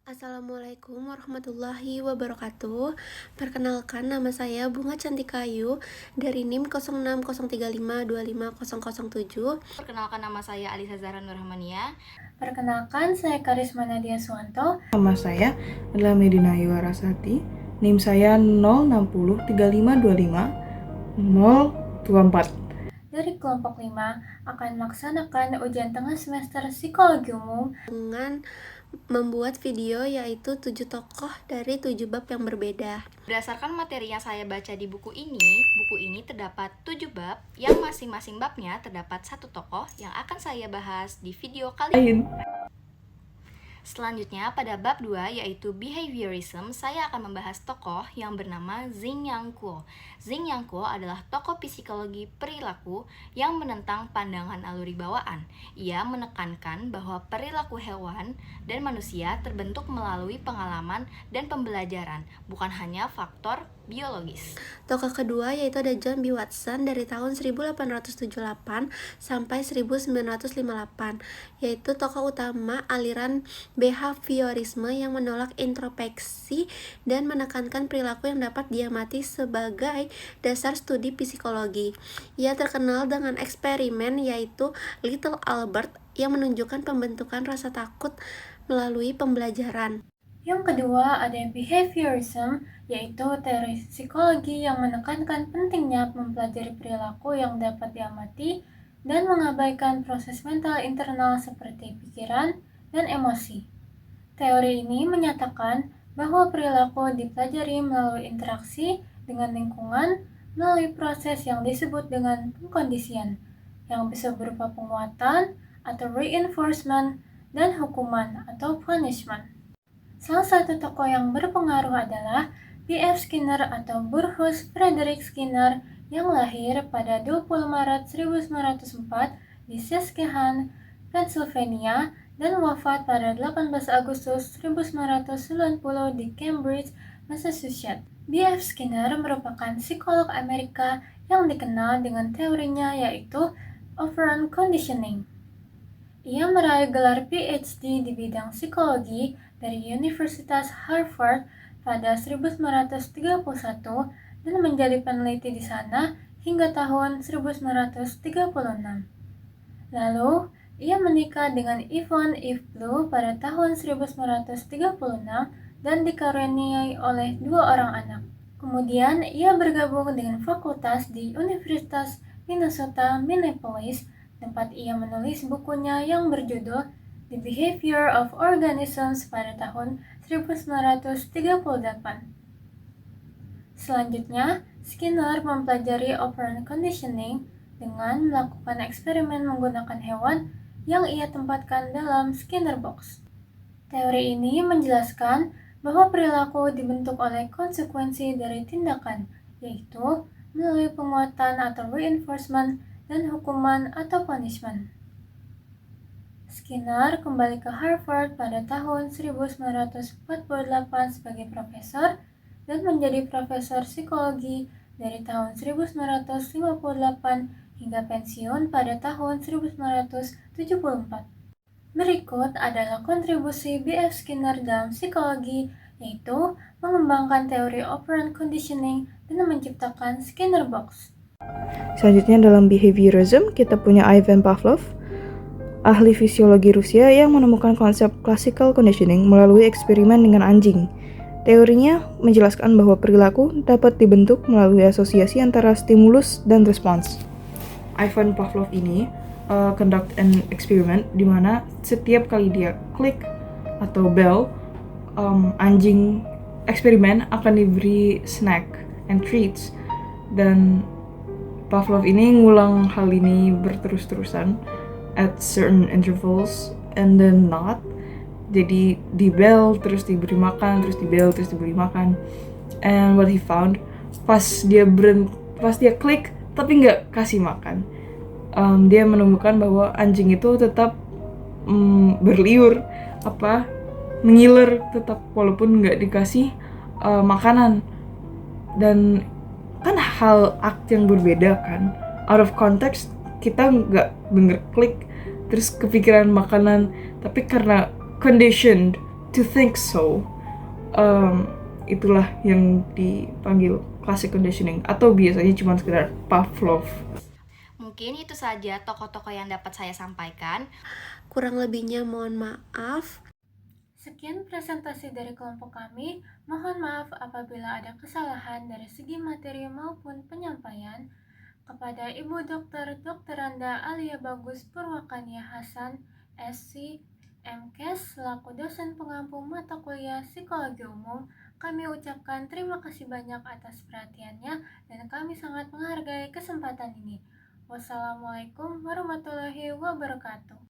Assalamualaikum warahmatullahi wabarakatuh. Perkenalkan, nama saya Bunga Cantikayu dari NIM 0603525007. Perkenalkan, nama saya Alisa Zahra Nurrahmania. Perkenalkan, saya Karisma Nadia Suwanto. Nama saya adalah Medina Yuwarasati. NIM saya 0603525 024. Dari kelompok 5 akan melaksanakan ujian tengah semester Psikologi Umum dengan membuat video yaitu 7 tokoh dari 7 bab yang berbeda. Berdasarkan materi yang saya baca di buku ini terdapat 7 bab yang masing-masing babnya terdapat satu tokoh yang akan saya bahas di video kali ini. Selanjutnya, pada bab 2 yaitu behaviorism, saya akan membahas tokoh yang bernama Zheng Yang-kuo. Zheng Yang-kuo adalah tokoh psikologi perilaku yang menentang pandangan aluri bawaan. Ia menekankan bahwa perilaku hewan dan manusia terbentuk melalui pengalaman dan pembelajaran, bukan hanya faktor biologis. Tokoh kedua yaitu ada John B. Watson dari tahun 1878 sampai 1958, yaitu tokoh utama aliran behaviorisme yang menolak introspeksi dan menekankan perilaku yang dapat diamati sebagai dasar studi psikologi. Ia terkenal dengan eksperimen yaitu Little Albert yang menunjukkan pembentukan rasa takut melalui pembelajaran. Yang kedua ada behaviorism, yaitu teori psikologi yang menekankan pentingnya mempelajari perilaku yang dapat diamati dan mengabaikan proses mental internal seperti pikiran dan emosi. Teori ini menyatakan bahwa perilaku dipelajari melalui interaksi dengan lingkungan melalui proses yang disebut dengan pengkondisian, yang bisa berupa penguatan atau reinforcement dan hukuman atau punishment. Salah satu tokoh yang berpengaruh adalah B.F. Skinner atau Burrhus Frederick Skinner yang lahir pada 20 Maret 1904 di Susquehanna, Pennsylvania dan wafat pada 18 Agustus 1990 di Cambridge, Massachusetts. B.F. Skinner merupakan psikolog Amerika yang dikenal dengan teorinya yaitu operant conditioning. Ia meraih gelar PhD di bidang psikologi dari Universitas Harvard pada 1931 dan menjadi peneliti di sana hingga tahun 1936. Lalu, ia menikah dengan Yvonne Eve Blue pada tahun 1936 dan dikaruniai oleh 2 orang anak. Kemudian, ia bergabung dengan fakultas di Universitas Minnesota Minneapolis, tempat ia menulis bukunya yang berjudul The Behavior of Organisms pada tahun 1938. Selanjutnya, Skinner mempelajari operant conditioning dengan melakukan eksperimen menggunakan hewan yang ia tempatkan dalam Skinner box. Teori ini menjelaskan bahwa perilaku dibentuk oleh konsekuensi dari tindakan, yaitu melalui penguatan atau reinforcement dan hukuman atau punishment. Skinner kembali ke Harvard pada tahun 1948 sebagai profesor dan menjadi profesor psikologi dari tahun 1958 hingga pensiun pada tahun 1974. Berikut adalah kontribusi B.F. Skinner dalam psikologi, yaitu mengembangkan teori operant conditioning dan menciptakan Skinner box. Selanjutnya dalam behaviorism kita punya Ivan Pavlov, ahli fisiologi Rusia yang menemukan konsep classical conditioning melalui eksperimen dengan anjing. Teorinya menjelaskan bahwa perilaku dapat dibentuk melalui asosiasi antara stimulus dan respons. Ivan Pavlov ini conduct an experiment di mana setiap kali dia klik atau bell, anjing eksperimen akan diberi snack and treats, dan Pavlov ini ngulang hal ini berterus-terusan at certain intervals and then not. Jadi di bell terus diberi makan, terus di bell terus diberi makan. And what he found, pas dia klik tapi nggak kasih makan, dia menemukan bahwa anjing itu tetap berliur, mengiler tetap walaupun nggak dikasih makanan. Dan kan hal act yang berbeda kan, out of context kita nggak bener klik terus kepikiran makanan, tapi karena conditioned to think so. Itulah yang dipanggil classic conditioning, atau biasanya cuma sekedar Pavlov. Mungkin itu saja tokoh-tokoh yang dapat saya sampaikan. Kurang lebihnya mohon maaf. Sekian presentasi dari kelompok kami. Mohon maaf apabila ada kesalahan dari segi materi maupun penyampaian. Kepada Ibu Dr. Anda Alia Bagus Purwakania Hasan, SC, MKes, selaku dosen pengampu mata kuliah Psikologi Umum, kami ucapkan terima kasih banyak atas perhatiannya dan kami sangat menghargai kesempatan ini. Wassalamualaikum warahmatullahi wabarakatuh.